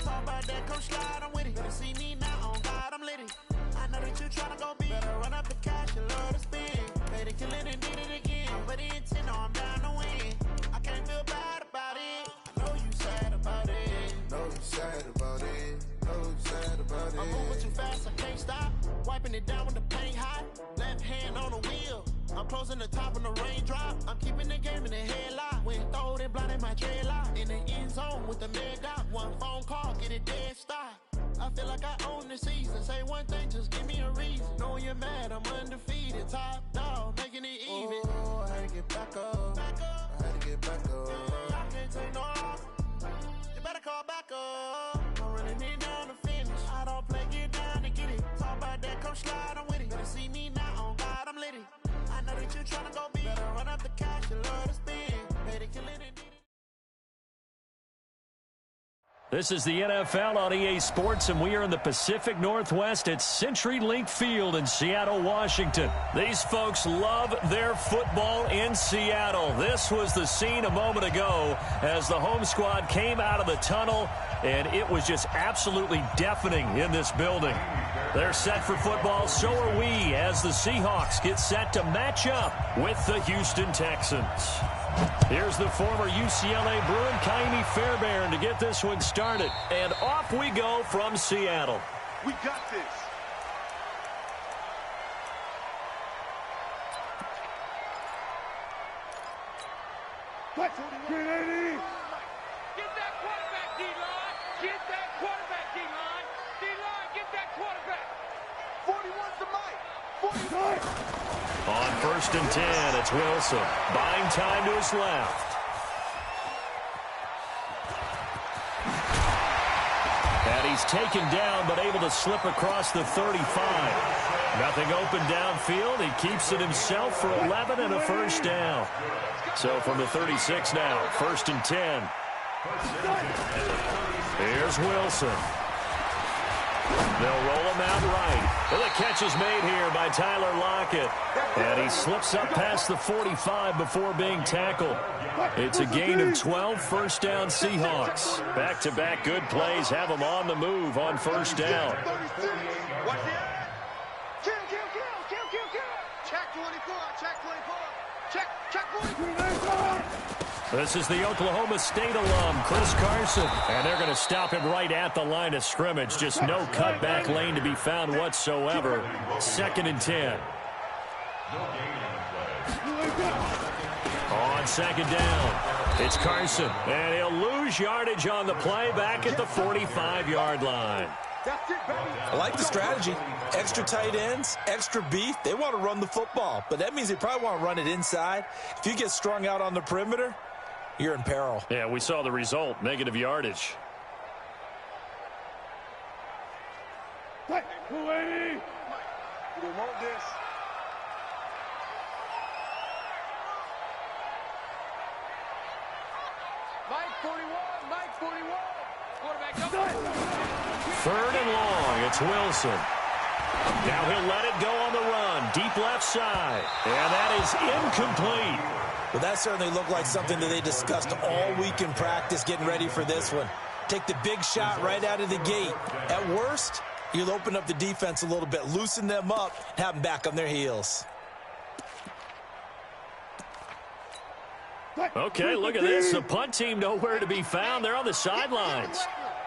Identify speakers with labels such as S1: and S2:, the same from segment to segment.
S1: Talk about that, come slide, I'm with it. Better see me now, on God, I'm litty. I know that you tryna go big. Better run up the cash, you love to spin. Better kill it and did it again. But the intent, no, I'm down to win. I can't feel bad about it. I know you sad about it.
S2: Know you sad about it. Know you sad about it.
S1: I'm moving too fast, I can't stop. Wiping it down when the paint hot. Left hand on the wheel. I'm closing the top when the raindrop. I'm keeping the game in the headlock. When throwed and blinded my dreadlock. In the end zone with the mega. One phone call, get it dead stop. I feel like I own the season. Say one thing, just give me a reason. Knowing you're mad, I'm undefeated. Top dog, making it even.
S2: Oh, I had to get back up. I had to get back up.
S1: I can't take no off. You better call back up. I'm running it down to finish. I don't play, get down to get it. Talk about that, come slide, I'm with it. Better see me now, on God, I'm litty. I know that you tryna go big. Better run up the cash, you love to spin. Better kill it and
S3: This is the NFL on EA Sports, and we are in the Pacific Northwest at CenturyLink Field in Seattle, Washington. These folks love their football in Seattle. This was the scene a moment ago as the home squad came out of the tunnel, and it was just absolutely deafening in this building. They're set for football, so are we, as the Seahawks get set to match up with the Houston Texans. Here's the former UCLA Bruin, Kaimi Fairbairn, to get this one started. And off we go from Seattle.
S4: We got this.
S5: Get
S6: that quarterback, D-line. Get that quarterback, D-line. D-line, get that quarterback.
S4: 41's the mic. 45.
S3: On 1st and 10, it's Wilson. Buying time to his left. And he's taken down, but able to slip across the 35. Nothing open downfield. He keeps it himself for 11 and a first down. So from the 36 now, 1st and 10. Here's Wilson. They'll roll him out right. And the catch is made here by Tyler Lockett. And he slips up past the 45 before being tackled. It's a gain of 12, 1st down Seahawks. Back-to-back good plays have them on the move on 1st down.
S4: Check 24, check 24. Check 24.
S3: This is the Oklahoma State alum, Chris Carson. And they're going to stop him right at the line of scrimmage. Just no cutback lane to be found whatsoever. 2nd and 10. On 2nd down, it's Carson. And he'll lose yardage on the play back at the 45-yard line.
S7: I like the strategy. Extra tight ends, extra beef. They want to run the football, but that means they probably want to run it inside. If you get strung out on the perimeter, you're in peril.
S3: Yeah, we saw the result, negative yardage.
S5: Hey, 280.
S4: You don't want this.
S6: Mike 41, Mike 41. Quarterback, go.
S3: 3rd and long, it's Wilson. Now he'll let it go on the run, deep left side. And that is incomplete.
S7: Well, that certainly looked like something that they discussed all week in practice getting ready for this one. Take the big shot right out of the gate. At worst, you'll open up the defense a little bit, loosen them up, and have them back on their heels.
S3: Okay, look at this. The punt team nowhere to be found. They're on the sidelines.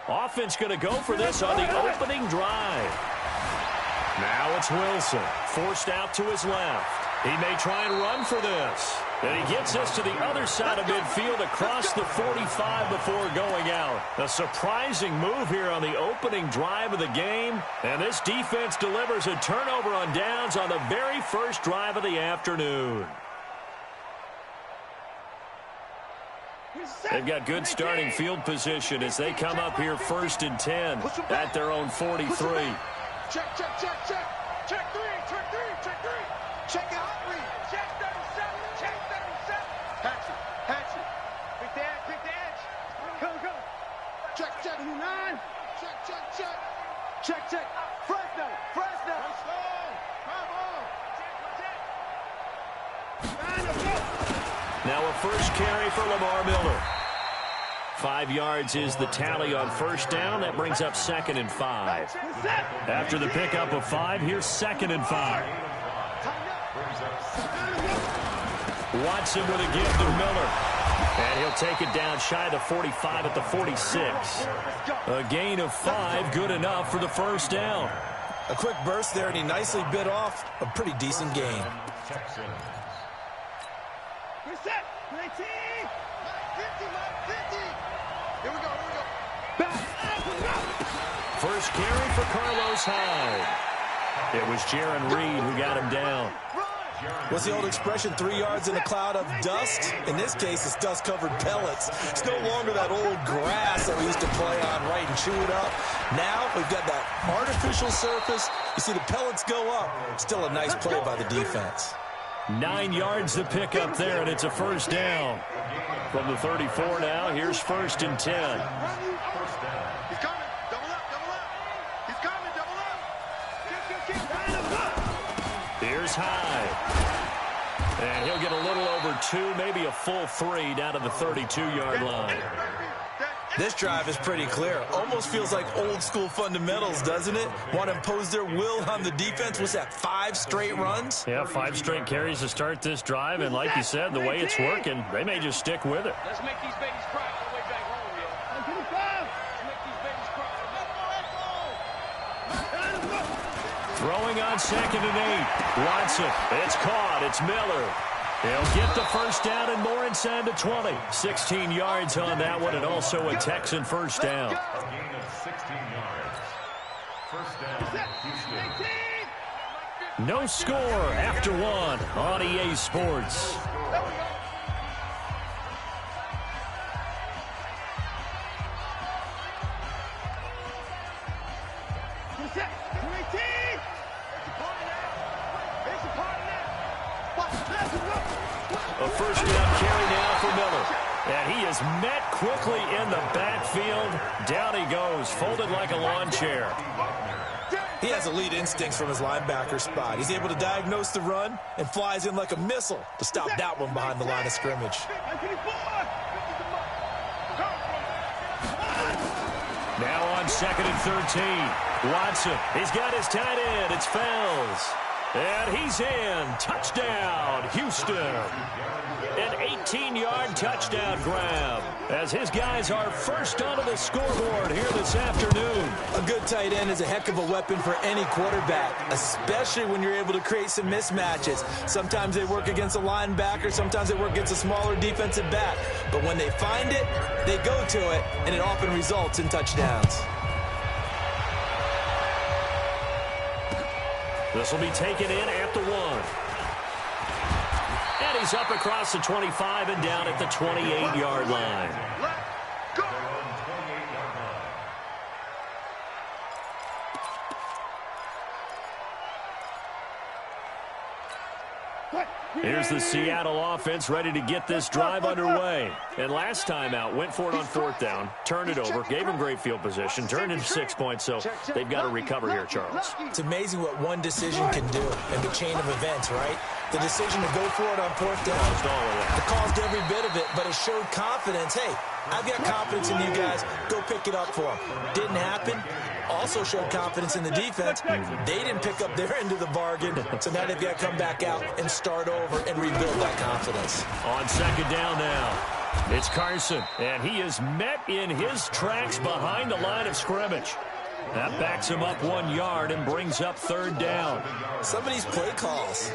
S3: Offense going to go for this on the opening drive. Now it's Wilson, forced out to his left. He may try and run for this. And he gets this to the other side of midfield across the 45 before going out. A surprising move here on the opening drive of the game. And this defense delivers a turnover on downs on the very first drive of the afternoon. They've got good starting field position as they come up here 1st and 10 at their own 43.
S4: Check. Check 3. Check it out, read.
S6: Check 37, check 37.
S4: Hatchet.
S6: Pick the edge. Go.
S4: Check.
S5: 79.
S4: Check. Fresno.
S3: Now a first carry for Lamar Miller. 5 yards is the tally on first down. That brings up 2nd and 5. After the pickup of 5, here's 2nd and 5. Watson with a give to Miller. And he'll take it down shy of the 45 at the 46. A gain of 5, good enough for the first down.
S7: A quick burst there, and he nicely bit off a pretty decent gain.
S5: Reset. 19.
S4: 50, 50. Here we go.
S3: First carry for Carlos Hyde. It was Jaron Reed who got him down.
S7: What's the old expression, 3 yards in a cloud of dust? In this case, it's dust-covered pellets. It's no longer that old grass that we used to play on, right, and chew it up. Now we've got that artificial surface. You see the pellets go up. Still a nice play by the defense.
S3: 9 yards to pick up there, and it's a first down. From the 34 now, here's 1st and 10.
S4: He's coming. Double up. He's coming. Double up.
S3: Here's Hyde. And he'll get a little over 2, maybe a full 3 down to the 32-yard line.
S7: This drive is pretty clear. Almost feels like old-school fundamentals, doesn't it? Want to impose their will on the defense. What's that, 5 straight runs?
S3: Yeah, 5 straight carries to start this drive. And like you said, the way it's working, they may just stick with it.
S6: Let's make these babies cry on the way back home, yo. Let's make these babies cry.
S3: Throwing on 2nd and 8. Watson. It's caught. It's Miller. He'll get the first down and more inside the 20. 16 yards on that one, and also a Texan first down.
S8: Gain of 16 yards. First down, Houston.
S3: No score after 1 on EA Sports. A first down carry now for Miller. And he is met quickly in the backfield. Down he goes, folded like a lawn chair.
S7: He has elite instincts from his linebacker spot. He's able to diagnose the run and flies in like a missile to stop that one behind the line of scrimmage.
S3: Now on 2nd and 13. Watson, he's got his tight end. It's Fells. And he's in. Touchdown, Houston. An 18-yard touchdown grab as his guys are first onto the scoreboard here this afternoon.
S7: A good tight end is a heck of a weapon for any quarterback, especially when you're able to create some mismatches. Sometimes they work against a linebacker, sometimes they work against a smaller defensive back. But when they find it, they go to it, and it often results in touchdowns.
S3: This will be taken in at the 1. And he's up across the 25 and down at the 28-yard line. Here's the Seattle offense ready to get this drive underway. And last time out, went for it on 4th down, turned it over, gave him great field position, turned into 6 points, so they've got to recover here, Charles.
S7: It's amazing what one decision can do in the chain of events, right? The decision to go for it on 4th down. It caused every bit of it, but it showed confidence. Hey, I've got confidence in you guys. Go pick it up for them. Didn't happen. Also showed confidence in the defense. They didn't pick up their end of the bargain, so now they've got to come back out and start over and rebuild that confidence.
S3: On 2nd down now, it's Carson, and he is met in his tracks behind the line of scrimmage. That backs him up 1 yard and brings up 3rd down.
S7: Some of these play calls,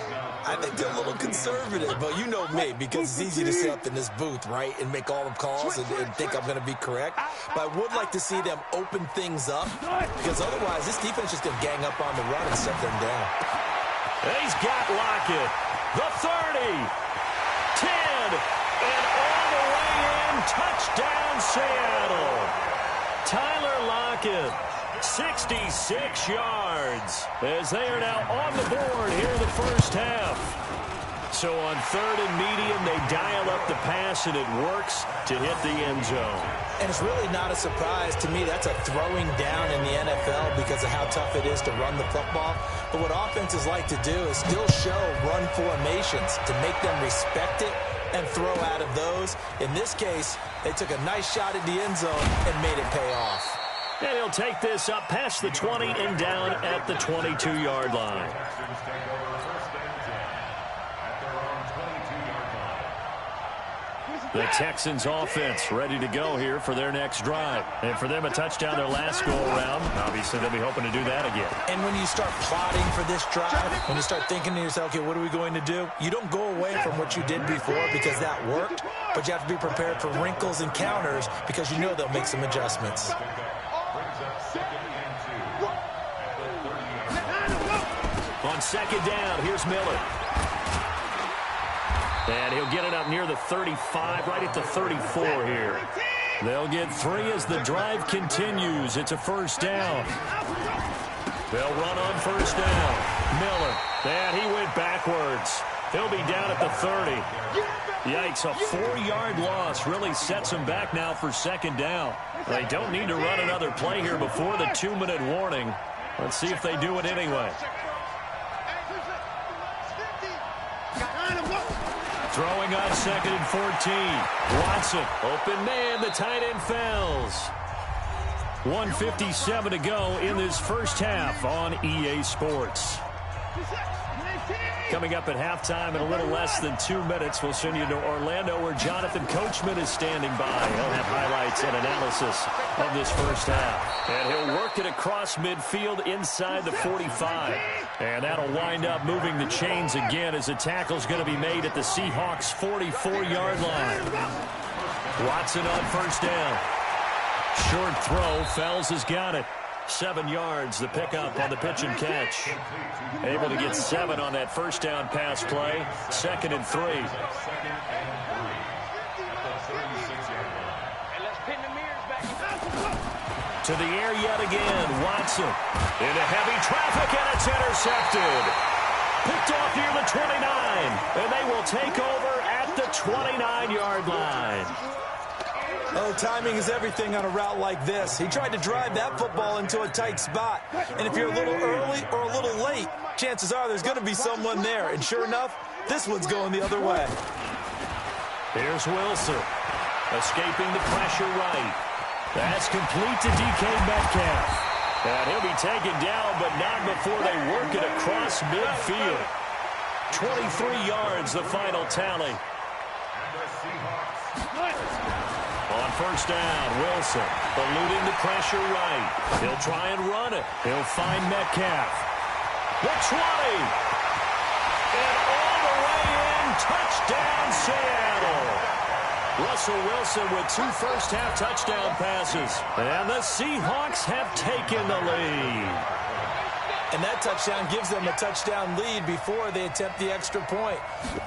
S7: I think they're a little conservative, but you know me, because it's easy to sit up in this booth, right, and make all the calls and think I'm going to be correct. But I would like to see them open things up, because otherwise this defense is going to gang up on the run and set them down.
S3: He's got Lockett. The 30, 10, and all the way in. Touchdown, Seattle. Tyler Lockett. 66 yards as they are now on the board here in the first half. So on 3rd and medium, they dial up the pass, and it works to hit the end zone.
S7: And it's really not a surprise to me. That's a throwing down in the NFL because of how tough it is to run the football. But what offenses like to do is still show run formations to make them respect it and throw out of those. In this case, they took a nice shot at the end zone and made it pay off.
S3: And he'll take this up past the 20 and down at the 22-yard line. The Texans offense ready to go here for their next drive. And for them, a touchdown their last go-around. Obviously, they'll be hoping to do that again.
S7: And when you start plotting for this drive, when you start thinking to yourself, okay, what are we going to do? You don't go away from what you did before because that worked, but you have to be prepared for wrinkles and counters because you know they'll make some adjustments.
S3: On second down, here's Miller. And he'll get it up near the 35, right at the 34 here. They'll get 3 as the drive continues. It's a first down. They'll run on first down. Miller, and he went backwards. He'll be down at the 30. Yikes, a 4-yard loss really sets him back now for second down. They don't need to run another play here before the 2-minute warning. Let's see if they do it anyway. Throwing on second and 14. Watson, open man, the tight end fails. 1:57 to go in this first half on EA Sports. Coming up at halftime in a little less than 2 minutes, we'll send you to Orlando where Jonathan Coachman is standing by. He'll have highlights and analysis of this first half. And he'll work it across midfield inside the 45. And that'll wind up moving the chains again as the tackle's going to be made at the Seahawks' 44-yard line. Watson on first down. Short throw. Fells has got it. 7 yards, the pickup on the pitch and catch. Able to get 7 on that first down pass play. 2nd and 3. To the air yet again. Watson into heavy traffic, and it's intercepted. Picked off near the 29, and they will take over at the 29-yard line.
S7: Oh, timing is everything on a route like this. He tried to drive that football into a tight spot. And if you're a little early or a little late, chances are there's going to be someone there. And sure enough, this one's going the other way.
S3: Here's Wilson. Escaping the pressure right. That's complete to DK Metcalf. And he'll be taken down, but not before they work it across midfield. 23 yards, the final tally. On first down, Wilson eluding the pressure right. He'll try and run it. He'll find Metcalf. The 20. And all the way in, touchdown Seattle. Russell Wilson with 2 first-half touchdown passes. And the Seahawks have taken the lead.
S7: And that touchdown gives them a touchdown lead before they attempt the extra point.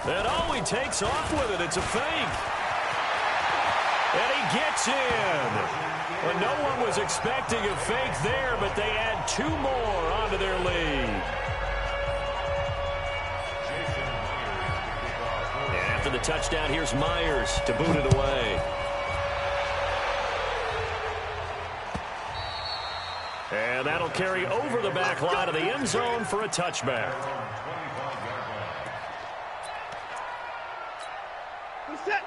S3: And he takes off with it. It's a fake. And he gets in. Well, no one was expecting a fake there, but they add 2 more onto their lead. And after the touchdown, here's Myers to boot it away. And that'll carry over the back line of the end zone for a touchback.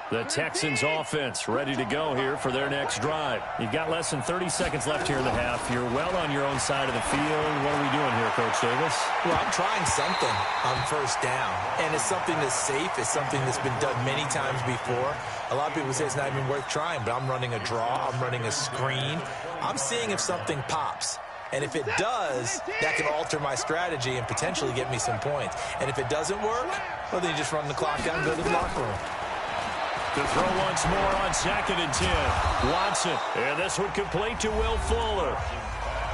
S3: The Texans offense ready to go here for their next drive. You've got less than 30 seconds left here in the half. You're well on your own side of the field. What are we doing here, Coach Davis?
S7: Well, I'm trying something on first down. And it's something that's safe. It's something that's been done many times before. A lot of people say it's not even worth trying, but I'm running a draw. I'm running a screen. I'm seeing if something pops. And if it does, that can alter my strategy and potentially get me some points. And if it doesn't work, well, then you just run the clock down and go to the locker room.
S3: To throw once more on 2nd and 10. Watson. And this one complete to Will Fuller.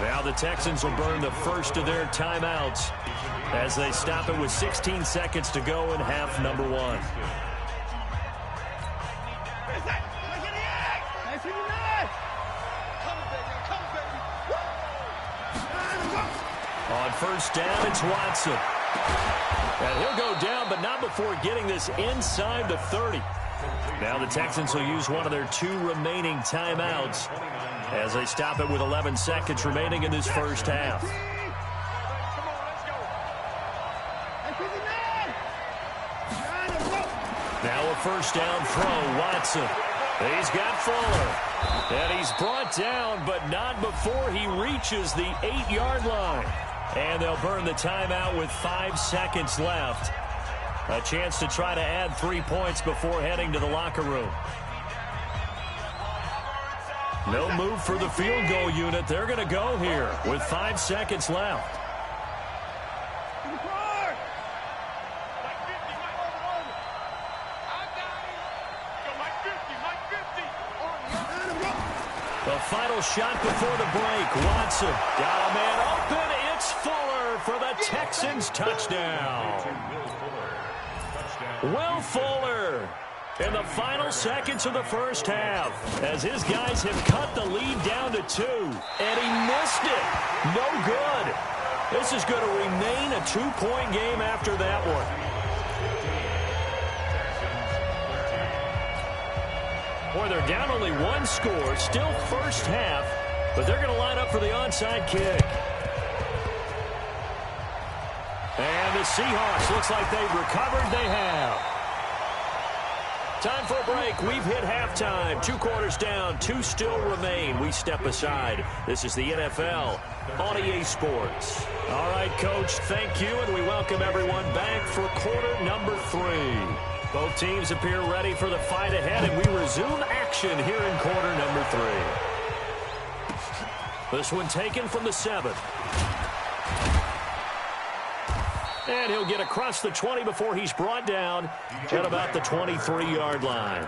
S3: Now the Texans will burn the first of their timeouts as they stop it with 16 seconds to go in half number 1. On first down, it's Watson. And he'll go down, but not before getting this inside the 30. Now the Texans will use one of their 2 remaining timeouts as they stop it with 11 seconds remaining in this first half. Now a first down throw, Watson. He's got Fuller. And he's brought down, but not before he reaches the 8-yard line. And they'll burn the timeout with 5 seconds left. A chance to try to add 3 points before heading to the locker room. No move for the field goal unit. They're going to go here with 5 seconds left. The final shot before the break. Watson got a man open. It's Fuller for the Texans touchdown. Will Fuller in the final seconds of the first half as his guys have cut the lead down to 2. And he missed it. No good. This is going to remain a 2-point game after that one. Boy, they're down only 1 score, still first half, but they're going to line up for the onside kick. And the Seahawks, looks like they've recovered. They have. Time for a break. We've hit halftime. 2 quarters down, 2 still remain. We step aside. This is the NFL on EA Sports. All right, Coach, thank you, and we welcome everyone back for quarter number 3. Both teams appear ready for the fight ahead, and we resume action here in quarter number 3. This one taken from the 7. And he'll get across the 20 before he's brought down at about the 23-yard line.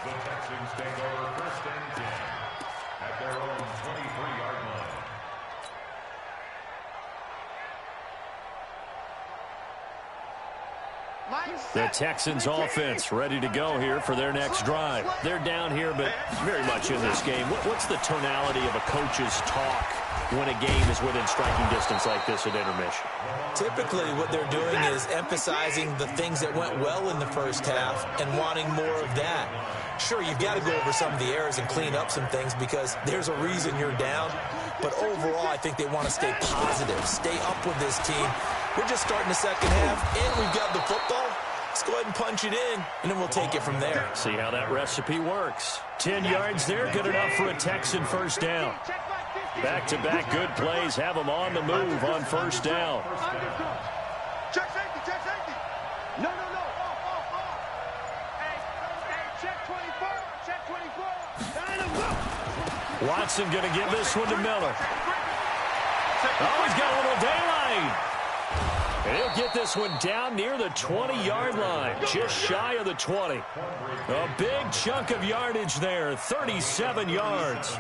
S8: The Texans take over first and 10 at their own 23-yard line.
S3: The Texans offense ready to go here for their next drive. They're down here, but very much in this game. What's the tonality of a coach's talk when a game is within striking distance like this at intermission?
S7: Typically, what they're doing is emphasizing the things that went well in the first half and wanting more of that. Sure, you've got to go over some of the errors and clean up some things because there's a reason you're down. But overall, I think they want to stay positive, stay up with this team. We're just starting the second half, and we've got the football. Let's go ahead and punch it in, and then we'll take it from there.
S3: See how that recipe works. 10 yards there, good enough for a Texan first down. Back-to-back good plays have them on the move on first down.
S4: Check safety, check safety. No. Hey, check 24, check 24.
S3: Watson going to give this one to Miller. Oh, he's got a little daylight. And he'll get this one down near the 20-yard line, just shy of the 20. A big chunk of yardage there, 37 yards.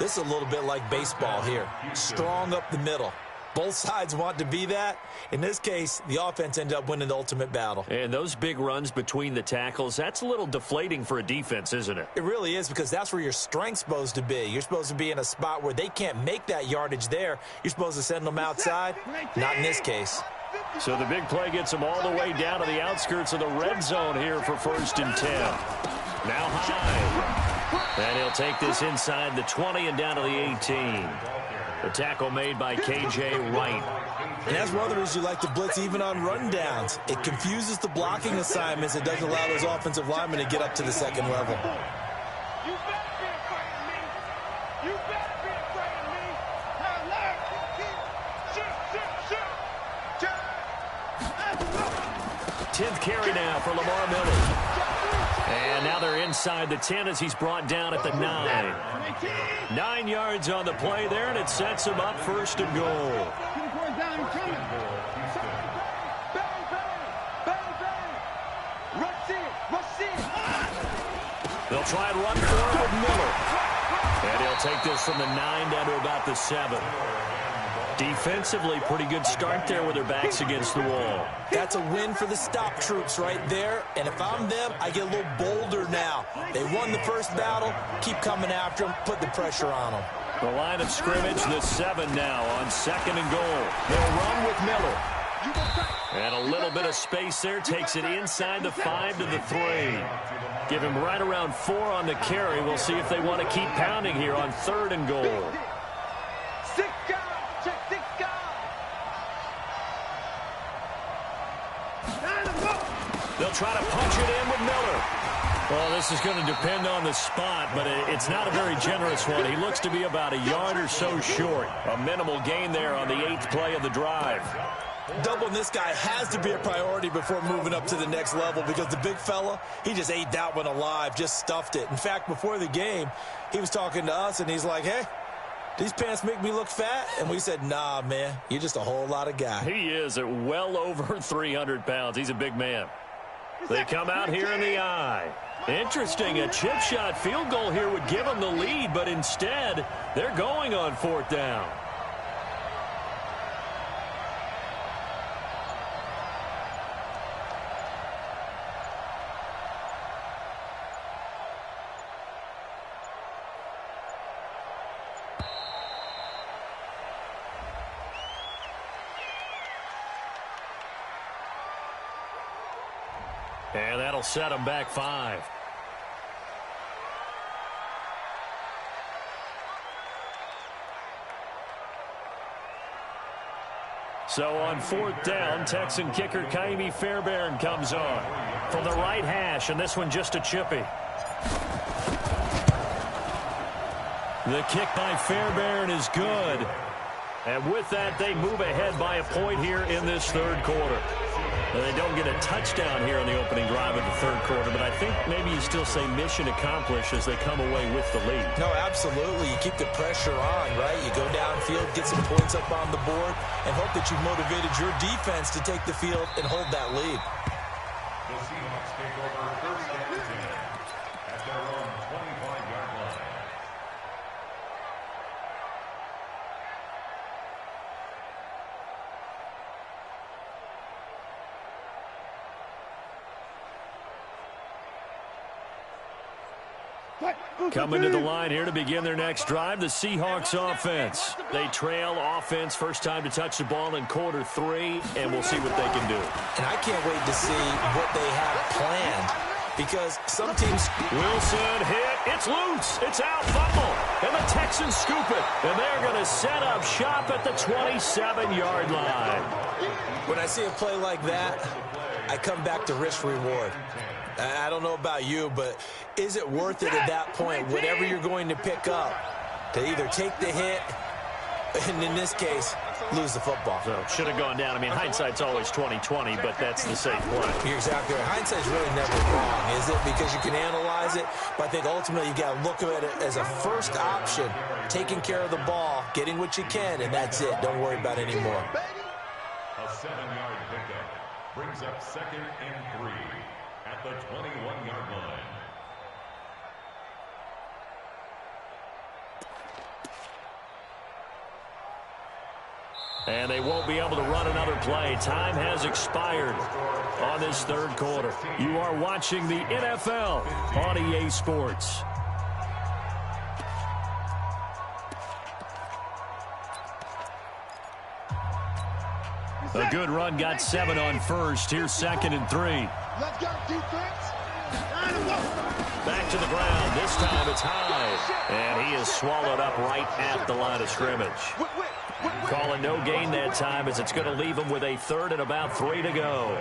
S7: This is a little bit like baseball here. Strong up the middle. Both sides want to be that. In this case, the offense ended up winning the ultimate battle.
S3: And those big runs between the tackles, that's a little deflating for a defense, isn't it?
S7: It really is, because that's where your strength's supposed to be. You're supposed to be in a spot where they can't make that yardage there. You're supposed to send them outside. Not in this case.
S3: So the big play gets them all the way down to the outskirts of the red zone here for first and 10. Now high. And he'll take this inside the 20 and down to the 18. The tackle made by K.J. Wright.
S7: And that's one of the reasons you like to blitz even on rundowns. It confuses the blocking assignments. It doesn't allow those offensive linemen to get up to the second level.
S4: You better be afraid of me. You better be afraid of me. Now learn. Shoot.
S3: 10th carry now for Lamar Miller. And now they're inside the 10 as he's brought down at the 9. 9 yards on the play there, and it sets him up first and goal. They'll try and run for it with Miller. And he'll take this from the 9 down to about the 7. Defensively, pretty good start there with their backs against the wall.
S7: That's a win for the stop troops right there. And if I'm them, I get a little bolder now. They won the first battle. Keep coming after them. Put the pressure on them.
S3: The line of scrimmage, the 7 now on second and goal. They'll run with Miller. And a little bit of space there. Takes it inside the 5 to the 3. Give him right around 4 on the carry. We'll see if they want to keep pounding here on third and goal. They'll try to punch it in with Miller. Well, this is going to depend on the spot, but it's not a very generous one. He looks to be about a yard or so short. A minimal gain there on the 8th play of the drive.
S7: Doubling this guy has to be a priority before moving up to the next level because the big fella, he just ate that one alive, just stuffed it. In fact, before the game, he was talking to us, and he's like, hey, these pants make me look fat? And we said, nah, man, you're just a whole lot of guy.
S3: He is at well over 300 pounds. He's a big man. They come out here in the eye. Interesting, a chip shot field goal here would give them the lead, but instead, they're going on 4th down. And that'll set them back 5. So on 4th down, Texan kicker Kaimi Fairbairn comes on from the right hash, and this one just a chippy. The kick by Fairbairn is good. And with that, they move ahead by a point here in this 3rd quarter. Now, they don't get a touchdown here in the opening drive of the 3rd quarter, but I think maybe you still say mission accomplished as they come away with the lead.
S7: No, absolutely. You keep the pressure on, right? You go downfield, get some points up on the board, and hope that you've motivated your defense to take the field and hold that lead.
S8: The Seahawks take over 1st and 10 at their own 25-yard line.
S3: Coming to the line here to begin their next drive, the Seahawks offense. They trail offense, first time to touch the ball in quarter 3, and we'll see what they can do.
S7: And I can't wait to see what they have planned because some teams...
S3: Wilson hit. It's loose. It's out. Fumble. And the Texans scoop it. And they're going to set up shop at the 27-yard line.
S7: When I see a play like that, I come back to risk-reward. I don't know about you, but is it worth it at that point, whatever you're going to pick up, to either take the hit, and in this case, lose the football?
S3: So should have gone down. I mean, hindsight's always 20/20, but that's the safe play.
S7: You're exactly right. Hindsight's really never wrong, is it? Because you can analyze it, but I think ultimately you got to look at it as a first option, taking care of the ball, getting what you can, and that's it. Don't worry about it anymore.
S8: A 7-yard pickup brings up 2nd and 3 at the 21-yard line.
S3: And they won't be able to run another play. Time has expired on this 3rd quarter. You are watching the NFL on EA Sports. A good run, got 7 on first. Here's 2nd and 3.
S4: Let's go, defense.
S3: Back to the ground. This time it's high. And he is swallowed up right at the line of scrimmage. Calling no gain that time as it's going to leave him with a 3rd and about 3 to go.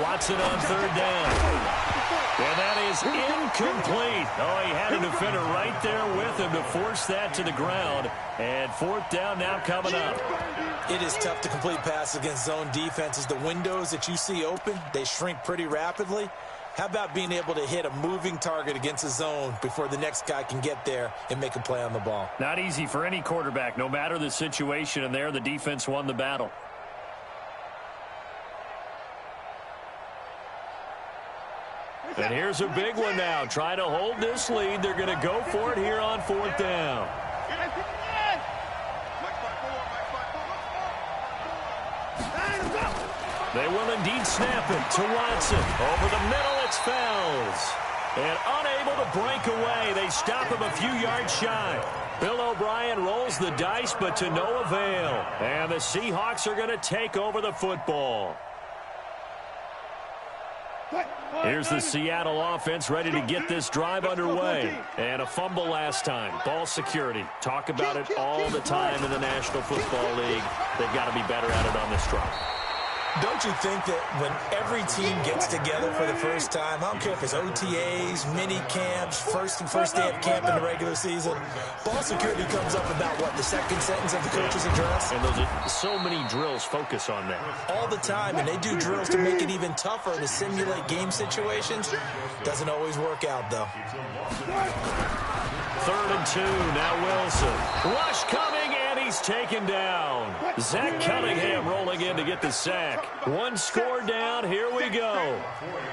S3: Watson on 3rd down. And that is incomplete. Oh, he had a defender right there with him to force that to the ground. And 4th down now coming up.
S7: It is tough to complete passes against zone defenses. The windows that you see open, they shrink pretty rapidly. How about being able to hit a moving target against a zone before the next guy can get there and make a play on the ball?
S3: Not easy for any quarterback, no matter the situation. And there, the defense won the battle. And here's a big one now. Trying to hold this lead. They're going to go for it here on 4th down. They will indeed snap it to Watson. Over the middle, it's Fells. And unable to break away. They stop him a few yards shy. Bill O'Brien rolls the dice, but to no avail. And the Seahawks are going to take over the football. Here's the Seattle offense ready to get this drive underway. And a fumble last time. Ball security. Talk about it all the time in the National Football League. They've got to be better at it on this drive.
S7: Don't you think that when every team gets together for the first time, I don't care if it's OTAs, mini camps, first day of camp in the regular season, ball security comes up about, what, the second sentence of the coach's address?
S3: And those are so many drills focus on that.
S7: All the time, and they do drills to make it even tougher to simulate game situations. Doesn't always work out, though.
S3: 3rd and 2, now Wilson. Rush coming, and he's taken down. Zach Cunningham rolling in to get the sack. One score down, here we go.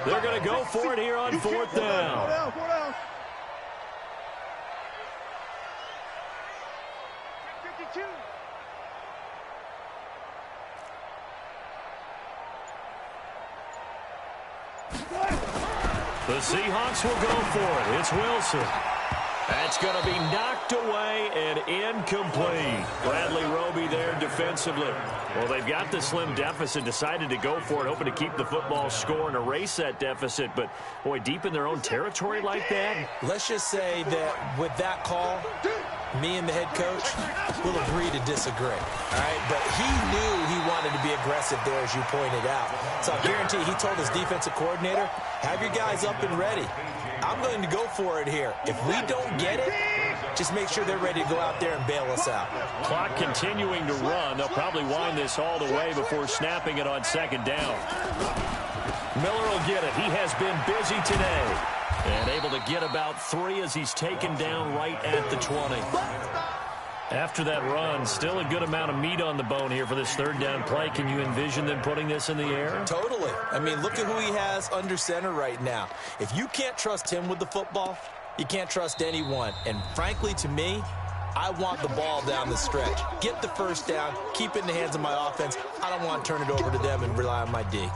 S3: They're going to go for it here on 4th down. The Seahawks will go for it. It's Wilson. That's going to be knocked away and incomplete. Bradley Roby there defensively. Well, they've got the slim deficit, decided to go for it, hoping to keep the football score and erase that deficit. But, boy, deep in their own territory like that.
S7: Let's just say that with that call, me and the head coach will agree to disagree. All right? But he knew he wanted to be aggressive there, as you pointed out. So I guarantee he told his defensive coordinator, have your guys up and ready. I'm going to go for it here. If we don't get it, just make sure they're ready to go out there and bail us out.
S3: Clock continuing to run. They'll probably wind this all the way before snapping it on 2nd down. Miller will get it. He has been busy today. And able to get about 3 as he's taken down right at the 20. After that run, still a good amount of meat on the bone here for this 3rd down play. Can you envision them putting this in the air?
S7: Totally. I mean, look at who he has under center right now. If you can't trust him with the football, you can't trust anyone. And frankly, to me, I want the ball down the stretch. Get the 1st down, keep it in the hands of my offense. I don't want to turn it over to them and rely on my D.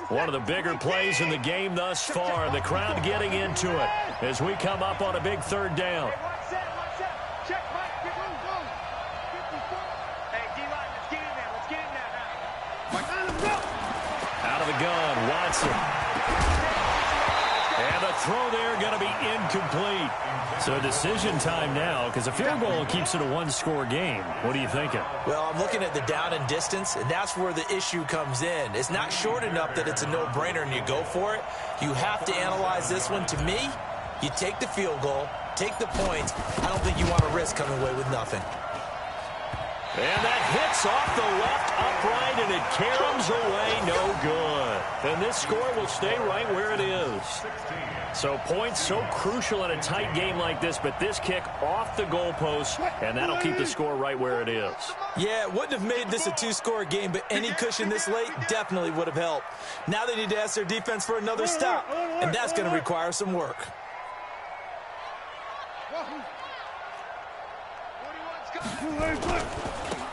S3: One of the bigger plays in the game thus far, and the crowd getting into it as we come up on a big 3rd down.
S4: Check, Mike. Get room. Hey, D-line, let's get in there. Let's get in there now. Let's go.
S3: Out of the gun, Watson. And the throw there going to be incomplete. So decision time now, because a field goal keeps it a 1-score game. What are you thinking?
S7: Well, I'm looking at the down and distance, and that's where the issue comes in. It's not short enough that it's a no-brainer and you go for it. You have to analyze this one. To me, you take the field goal, take the points. I don't think you want to risk coming away with nothing.
S3: And that hits off the left upright, and it caroms away, no good. And this score will stay right where it is. So points so crucial in a tight game like this, but this kick off the goalpost, and that'll keep the score right where it is.
S7: Yeah, it wouldn't have made this a 2-score game, but any cushion this late definitely would have helped. Now they need to ask their defense for another stop, and that's going to require some work.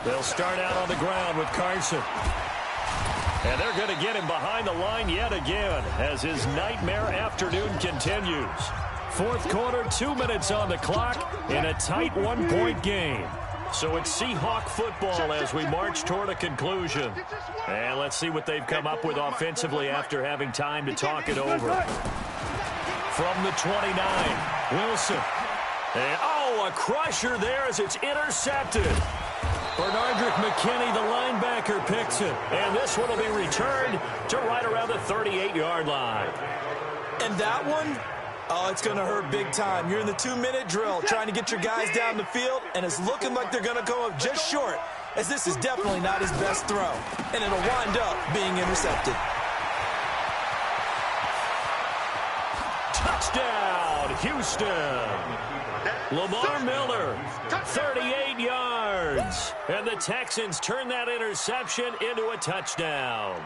S3: They'll start out on the ground with Carson. And they're going to get him behind the line yet again as his nightmare afternoon continues. 4th quarter, 2 minutes on the clock in a tight 1-point game. So it's Seahawk football as we march toward a conclusion. And let's see what they've come up with offensively after having time to talk it over. From the 29, Wilson. And, a crusher there as it's intercepted. Bernardrick McKinney, the linebacker, picks it. And this one will be returned to right around the 38-yard line.
S7: And that one, it's going to hurt big time. You're in the 2-minute drill trying to get your guys down the field, and it's looking like they're going to come up just short, as this is definitely not his best throw. And it'll wind up being intercepted.
S3: Touchdown, Houston. Lamar Miller, 38 yards. And the Texans turn that interception into a touchdown.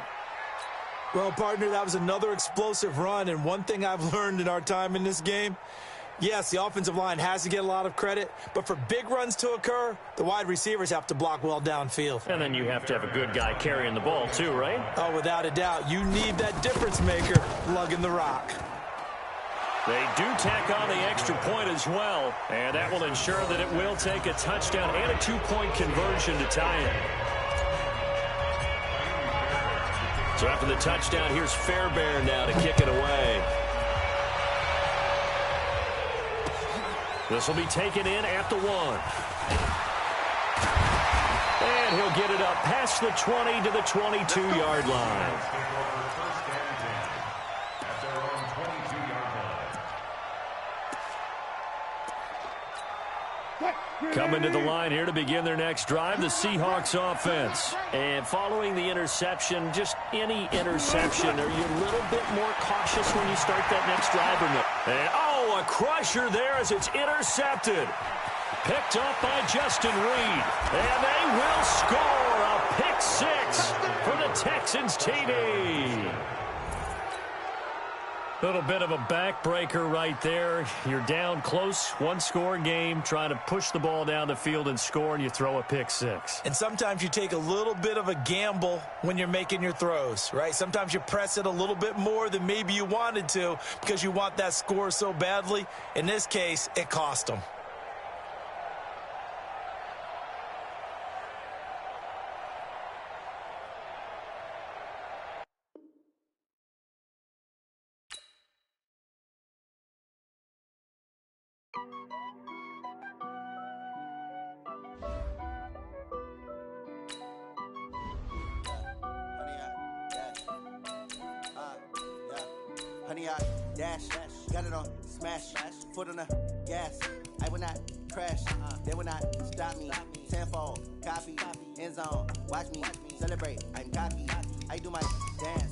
S7: Well, partner, that was another explosive run. And one thing I've learned in our time in this game, yes, the offensive line has to get a lot of credit. But for big runs to occur, the wide receivers have to block well downfield.
S3: And then you have to have a good guy carrying the ball too, right?
S7: Oh, without a doubt. You need that difference maker lugging the rock.
S3: They do tack on the extra point as well, and that will ensure that it will take a touchdown and a 2-point conversion to tie it. So after the touchdown, here's Fairbairn now to kick it away. This will be taken in at the 1. And he'll get it up past the 20 to the 22-yard line. Coming to the line here to begin their next drive, the Seahawks offense. And following the interception, just any interception, are you a little bit more cautious when you start that next drive or no? And, oh, a crusher there as it's intercepted. Picked up by Justin Reed. And they will score a pick 6 for the Texans TD. Little bit of a backbreaker right there. You're down close, one-score game, trying to push the ball down the field and score, and you throw a pick 6.
S7: And sometimes you take a little bit of a gamble when you're making your throws, right? Sometimes you press it a little bit more than maybe you wanted to because you want that score so badly. In this case, it cost them.
S9: Honey, I dash, got it on smash, foot on the gas. I will not crash, they will not stop me. Tenfold, copy, end zone, watch me celebrate. I'm cocky, I do my dance,